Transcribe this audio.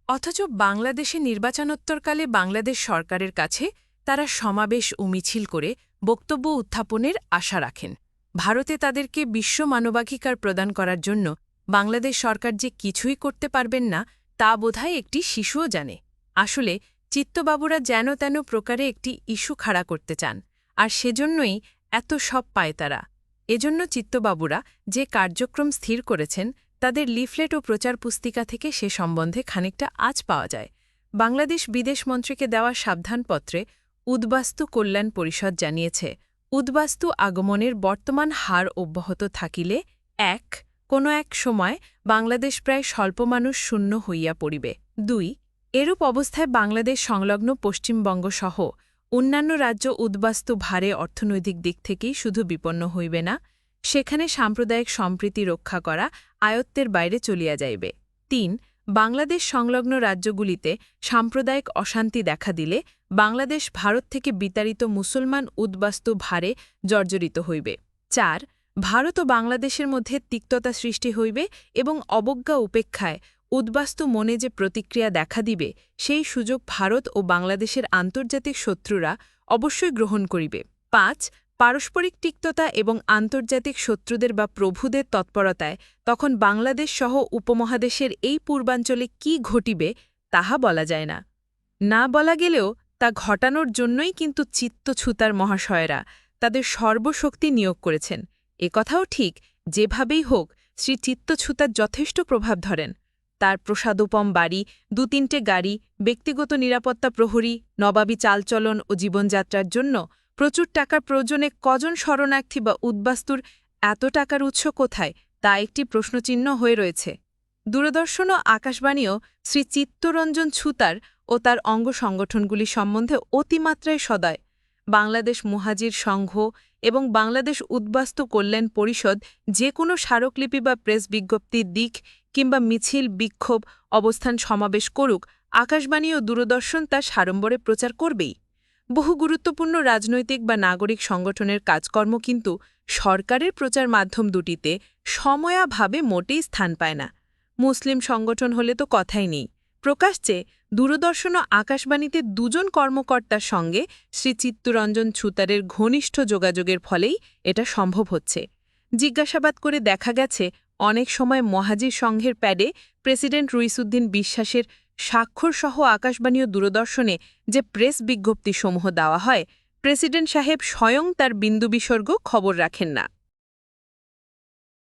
অথচ বাংলাদেশে নির্বাচনোত্তরকালে বাংলাদেশ সরকারের কাছে তারা সমাবেশ ও মিছিল করে বক্তব্য উত্থাপনের আশা রাখেন। ভারতে তাদেরকে বিশ্ব মানবাধিকার প্রদান করার জন্য বাংলাদেশ সরকার যে কিছুই করতে পারবেন না তা বোধহয় একটি শিশুও জানে। আসলে চিত্তবাবুরা যেন তেন প্রকারে একটি ইস্যু খাড়া করতে চান, আর সেজন্যই এত সব পায় তারা। এজন্য চিত্তবাবুরা যে কার্যক্রম স্থির করেছেন তাদের লিফলেট ও প্রচার পুস্তিকা থেকে সে সম্বন্ধে খানিকটা আজ পাওয়া যায়। বাংলাদেশ বিদেশ মন্ত্রীকে দেওয়া সাবধানপত্রে উদ্বাস্তু কল্যাণ পরিষদ জানিয়েছে, উদ্বাস্তু আগমনের বর্তমান হার অব্যাহত থাকিলে কোনো এক সময় বাংলাদেশ প্রায় স্বল্প মানুষ শূন্য হইয়া পড়িবে। ২. এরূপ অবস্থায় বাংলাদেশ সংলগ্ন পশ্চিমবঙ্গসহ অন্যান্য রাজ্য উদ্বাস্তু ভারে অর্থনৈতিক দিক থেকেই শুধু বিপন্ন হইবে না, সেখানে সাম্প্রদায়িক সম্প্রীতি রক্ষা করা আয়ত্তের বাইরে চলিয়া যাইবে। ৩. বাংলাদেশ সংলগ্ন রাজ্যগুলিতে সাম্প্রদায়িক অশান্তি দেখা দিলে বাংলাদেশ ভারত থেকে বিতাড়িত মুসলমান উদ্বাস্তু ভারে জর্জরিত হইবে। ৪. ভারত ও বাংলাদেশের মধ্যে তিক্ততা সৃষ্টি হইবে এবং অবজ্ঞা উপেক্ষায় উদ্বাস্তু মনে যে প্রতিক্রিয়া দেখা দিবে সেই সুযোগ ভারত ও বাংলাদেশের আন্তর্জাতিক শত্রুরা অবশ্যই গ্রহণ করিবে। ৫. পারস্পরিক তিক্ততা এবং আন্তর্জাতিক শত্রুদের বা প্রভুদের তৎপরতায় তখন বাংলাদেশ সহ উপমহাদেশের এই পূর্বাঞ্চলে কি ঘটিবে তাহা বলা যায় না। না বলা গেলেও তা ঘটানোর জন্যই কিন্তু চিত্তছুতার মহাশয়েরা তাদের সর্বশক্তি নিয়োগ করেছেন। একথাও ঠিক, যেভাবেই হোক শ্রী চিত্তছুতার যথেষ্ট প্রভাব ধরেন। তার প্রসাদোপম বাড়ি, ২-৩টে গাড়ি, ব্যক্তিগত নিরাপত্তা প্রহরী, নবাবী চালচলন ও জীবনযাত্রার জন্য প্রচুর টাকার প্রয়োজনে কজন শরণার্থী বা উদ্বাস্তুর এত টাকার উৎস কোথায় তা একটি প্রশ্নচিহ্ন হয়ে রয়েছে। দূরদর্শন ও আকাশবাণীও শ্রী চিত্তরঞ্জন ছুতার ও তার অঙ্গ সংগঠনগুলি সম্বন্ধে অতিমাত্রায় সদয়। বাংলাদেশ মুহাজির সংঘ এবং বাংলাদেশ উদ্বাস্তু কল্যাণ পরিষদ যে কোনো স্মারকলিপি বা প্রেস বিজ্ঞপ্তির দিক কিংবা মিছিল, বিক্ষোভ, অবস্থান, সমাবেশ করুক, আকাশবাণী ও দূরদর্শন তা সাড়ম্বরে প্রচার করবেই। বহু গুরুত্বপূর্ণ রাজনৈতিক বা নাগরিক সংগঠনের কাজকর্ম কিন্তু সরকারের প্রচার মাধ্যম দুটিতে সময়াভাবে মোটেই স্থান পায় না। মুসলিম সংগঠন হলে তো কথাই নেই। প্রকাশ্যে দূরদর্শন ও আকাশবাণীতে দুজন কর্মকর্তার সঙ্গে শ্রী চিত্তরঞ্জন ছুতারের ঘনিষ্ঠ যোগাযোগের ফলেই এটা সম্ভব হচ্ছে। জিজ্ঞাসাবাদ করে দেখা গেছে অনেক সময় মহাজির সংঘের প্যাডে প্রেসিডেন্ট রইসুদ্দিন বিশ্বাসের স্বাক্ষরসহ আকাশবাণী ও দূরদর্শনে যে প্রেস বিজ্ঞপ্তিসমূহ দেওয়া হয়, প্রেসিডেন্ট সাহেব স্বয়ং তার বিন্দুবিসর্গ খবর রাখেন না।